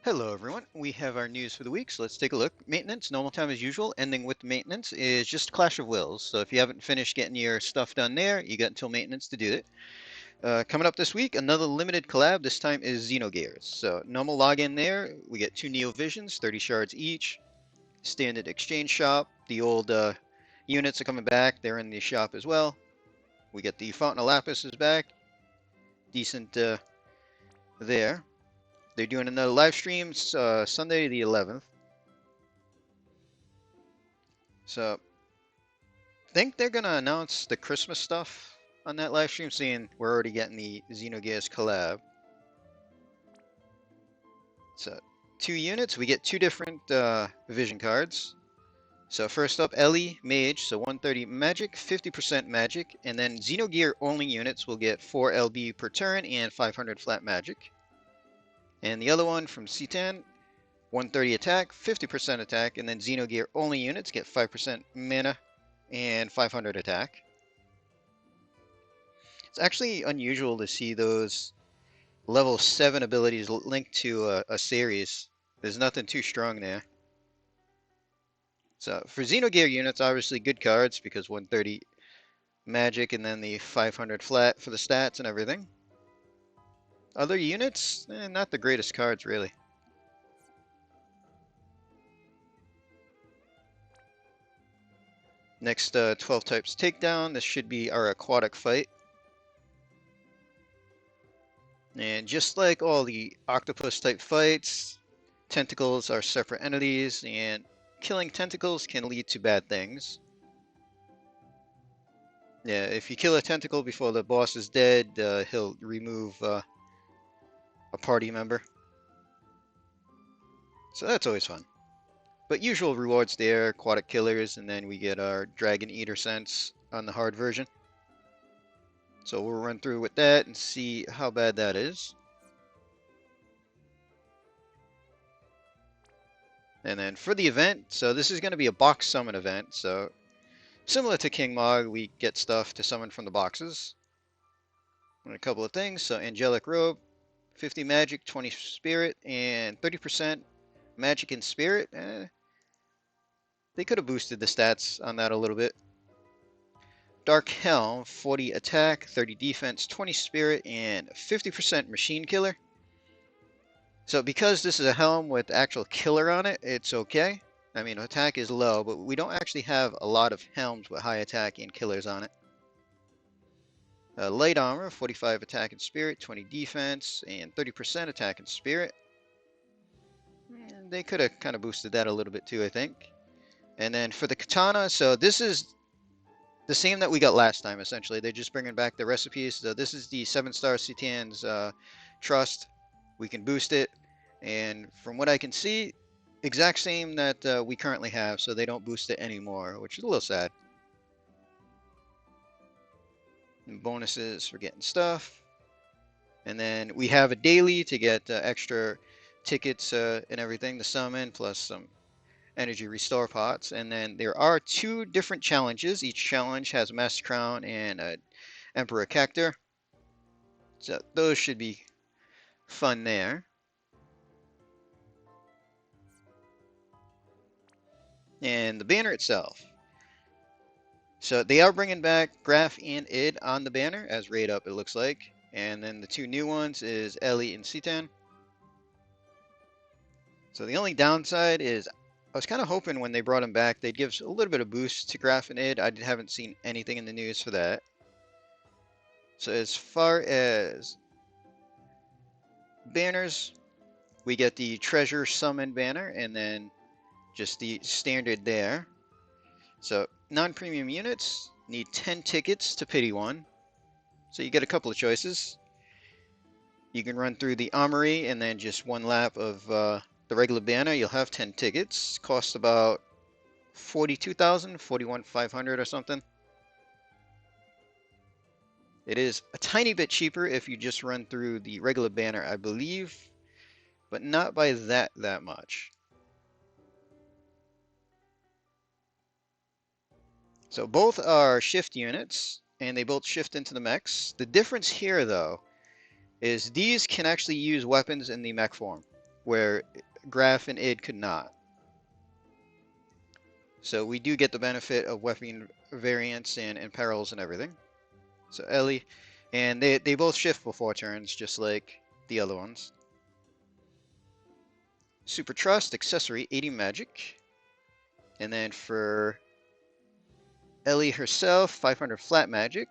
Hello everyone, we have our news for the week, so let's take a look. Maintenance, normal time as usual, ending with maintenance is just Clash of Wills. So if you haven't finished getting your stuff done there, you got until maintenance to do it. Coming up this week, another limited collab, this time is Xenogears. So normal login there, we get 2 Neo Visions, 30 shards each. Standard exchange shop, the old units are coming back, they're in the shop as well. We get the Fountain of Lapis is back, decent there. They're doing another live stream Sunday the 11th. So think they're gonna announce the Christmas stuff on that live stream, seeing we're already getting the Xenogears collab. So 2 units, we get 2 different vision cards. So first up, Elly, Mage, so 130 magic, 50% magic, and then Xenogear only units will get 4 LB per turn and 500 flat magic. And the other one from Citan, 130 attack, 50% attack, and then Xenogear only units get 5% mana and 500 attack. It's actually unusual to see those level 7 abilities linked to a series. There's nothing too strong there. So for Xenogear units, obviously good cards because 130 magic and then the 500 flat for the stats and everything. Other units, not the greatest cards really. Next 12 types takedown. This should be our aquatic fight. And just like all the octopus type fights, tentacles are separate entities, and killing tentacles can lead to bad things. Yeah, if you kill a tentacle before the boss is dead, he'll remove a party member. So that's always fun. But usual rewards there, aquatic killers, and then we get our dragon eater sense on the hard version. So we'll run through with that and see how bad that is. And then for the event, so this is going to be a box summon event. So similar to King Mog, we get stuff to summon from the boxes. And a couple of things. So Angelic Robe, 50 magic, 20 spirit, and 30% magic and spirit. They could have boosted the stats on that a little bit. Dark Helm, 40 attack, 30 defense, 20 spirit, and 50% machine killer. So because this is a helm with actual killer on it, it's okay. I mean, attack is low, but we don't actually have a lot of helms with high attack and killers on it. Light armor, 45 attack and spirit, 20 defense, and 30% attack and spirit. And they could have kind of boosted that a little bit too, I think. And then for the katana, so this is the same that we got last time, essentially. They're just bringing back the recipes. So this is the 7-star Citan's Trust. We can boost it. And from what I can see, exact same that we currently have, so they don't boost it anymore, which is a little sad. And bonuses for getting stuff. And then we have a daily to get extra tickets and everything to summon, plus some energy restore pots. And then there are 2 different challenges. Each challenge has a Master Crown and an Emperor Cactor. So those should be fun there. And the banner itself. So they are bringing back Graph and Id on the banner as raid up, it looks like. And then the 2 new ones is Elly and Citan. So the only downside is I was kind of hoping when they brought him back they'd give a little bit of boost to Graph and Id. I haven't seen anything in the news for that. So as far as banners, we get the Treasure Summon banner and then just the standard there. So non-premium units need 10 tickets to pity 1. So you get a couple of choices. You can run through the armory and then just 1 lap of the regular banner. You'll have 10 tickets. Costs about 42,000, 41,500 or something. It is a tiny bit cheaper if you just run through the regular banner, I believe, but not by that much. So both are shift units, and they both shift into the mechs. The difference here, though, is these can actually use weapons in the mech form. where Graph and Id could not. So we do get the benefit of weapon variants and perils and everything. So Elly, and they both shift before turns, just like the other ones. Super Trust, Accessory, 80 Magic. And then for Elly herself, 500 Flat Magic.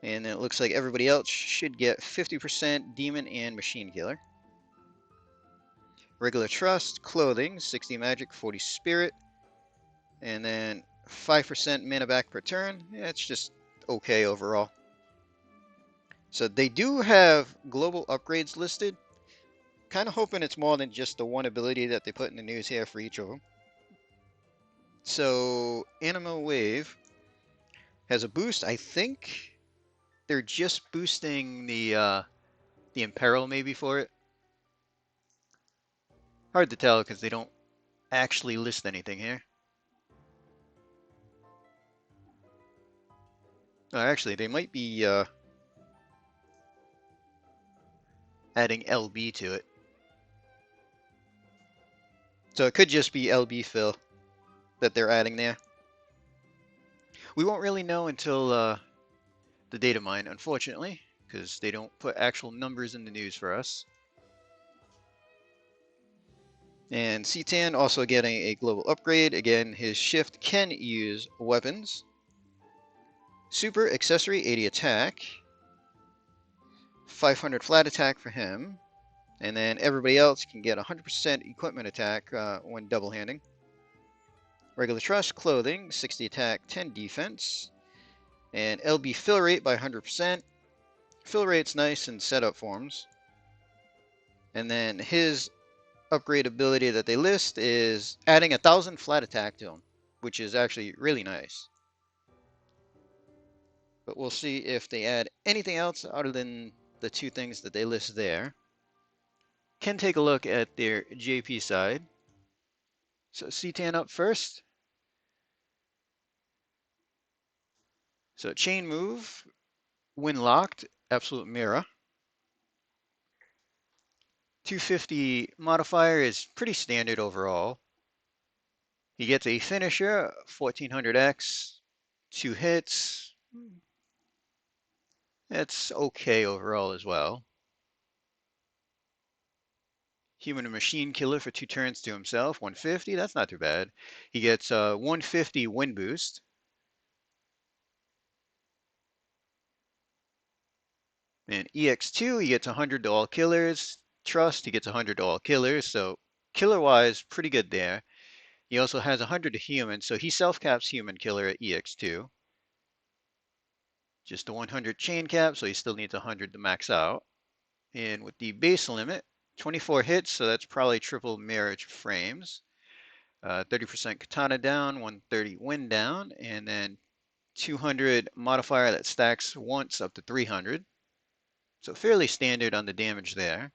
And then it looks like everybody else should get 50% Demon and Machine Killer. Regular Trust, Clothing, 60 Magic, 40 Spirit. And then 5% mana back per turn. Yeah, it's just okay overall. So they do have global upgrades listed. Kind of hoping it's more than just the one ability that they put in the news here for each of them. So Animal Wave has a boost. I think they're just boosting the Imperil maybe for it. Hard to tell because they don't actually list anything here. Actually, they might be adding LB to it. So it could just be LB fill that they're adding there. We won't really know until the data mine, unfortunately, because they don't put actual numbers in the news for us. And Citan also getting a global upgrade. Again, his shift can use weapons. Super Accessory, 80 attack. 500 flat attack for him. And then everybody else can get 100% equipment attack when double handing. Regular Trust, Clothing, 60 attack, 10 defense. And LB fill rate by 100%. Fill rate's nice in setup forms. And then his upgrade ability that they list is adding 1,000 flat attack to him, which is actually really nice. But we'll see if they add anything else other than the two things that they list there. Can take a look at their JP side. So Citan up first. So chain move, when locked, absolute mirror. 250 modifier is pretty standard overall. He gets a finisher, 1400x, 2 hits. That's okay overall as well. Human and machine killer for 2 turns to himself, 150. That's not too bad. He gets 150 wind boost. And EX2, he gets 100 to all killers. Trust, he gets 100 to all killers. So killer-wise, pretty good there. He also has 100 to human, so he self-caps human killer at EX2. Just a 100 chain cap, so he still needs 100 to max out. And with the base limit, 24 hits, so that's probably triple marriage frames. 30% katana down, 130 wind down, and then 200 modifier that stacks once up to 300. So fairly standard on the damage there.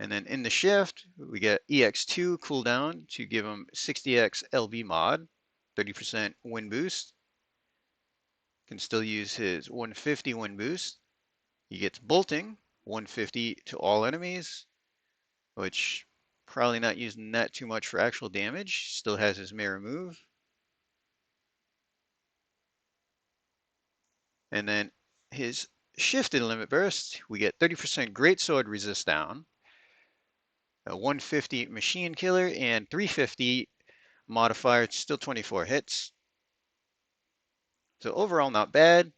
And then in the shift, we get EX2 cooldown to give him 60x LB mod, 30% wind boost. Can still use his 150 wind boost. He gets bolting, 150 to all enemies, which probably not using that too much for actual damage. Still has his mirror move. And then his shifted limit burst, we get 30% greatsword resist down, a 150 machine killer, and 350 modifier. It's still 24 hits. So overall, not bad.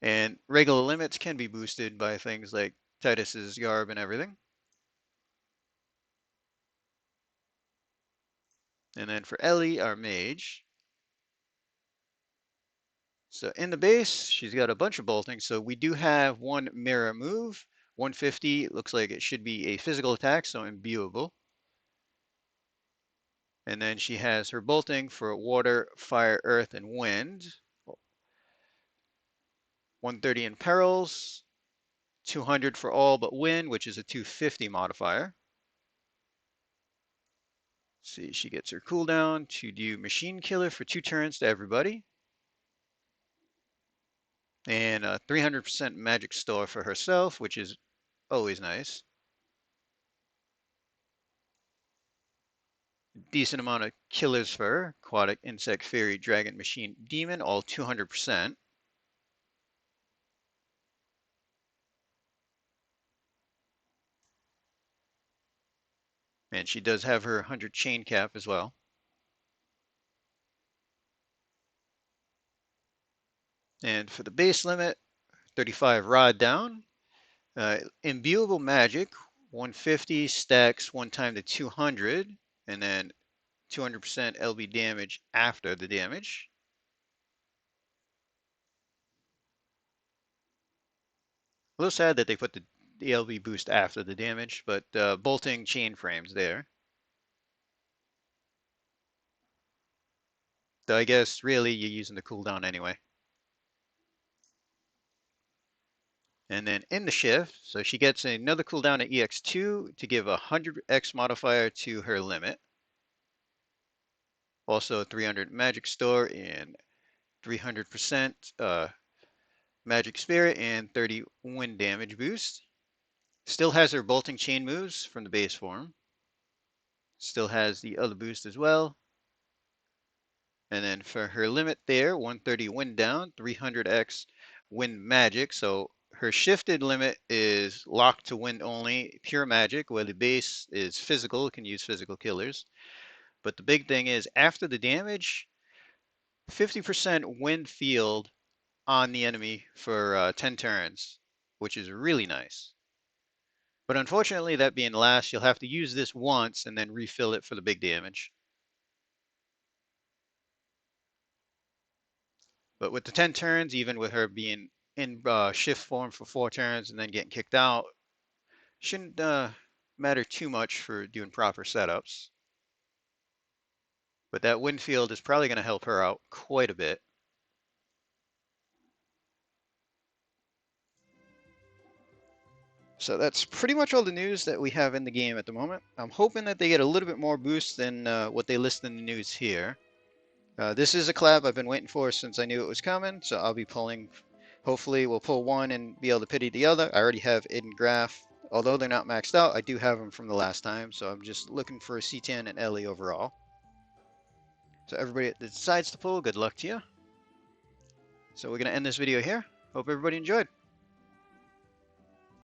And regular limits can be boosted by things like Titus's Garb and everything. And then for Elly, our mage. So in the base, she's got a bunch of bolting. So we do have one mirror move. 150 looks like it should be a physical attack, so imbuable. And then she has her bolting for water, fire, earth, and wind. 130 in perils. 200 for all but wind, which is a 250 modifier. See, she gets her cooldown to do machine killer for 2 turns to everybody. And 300% magic store for herself, which is always nice. Decent amount of killer's fur, aquatic, insect, fairy, dragon, machine, demon, all 200%. And she does have her 100 chain cap as well. And for the base limit, 35 rod down. Imbuable magic, 150 stacks 1 time to 200, and then 200% LB damage after the damage. A little sad that they put the LB boost after the damage, but bolting chain frames there. So I guess really you're using the cooldown anyway. And then in the shift, so she gets another cooldown at EX2 to give a 100x modifier to her limit. Also 300 magic store and 300% magic spirit and 30 wind damage boost. Still has her bolting chain moves from the base form. Still has the other boost as well. And then for her limit there, 130 wind down, 300x wind magic. So her shifted limit is locked to wind only, pure magic, where the base is physical, can use physical killers. But the big thing is after the damage, 50% wind field on the enemy for 10 turns, which is really nice. But unfortunately, that being last, you'll have to use this once and then refill it for the big damage. But with the 10 turns, even with her being in shift form for 4 turns and then getting kicked out, shouldn't matter too much for doing proper setups. But that wind field is probably going to help her out quite a bit. So that's pretty much all the news that we have in the game at the moment. I'm hoping that they get a little bit more boost than what they list in the news here. This is a collab I've been waiting for since I knew it was coming, so I'll be pulling. Hopefully we'll pull one and be able to pity the other. I already have Id and Graph. Although they're not maxed out, I do have them from the last time, so I'm just looking for a Citan and Elly overall. So everybody that decides to pull, good luck to you. So we're going to end this video here. Hope everybody enjoyed.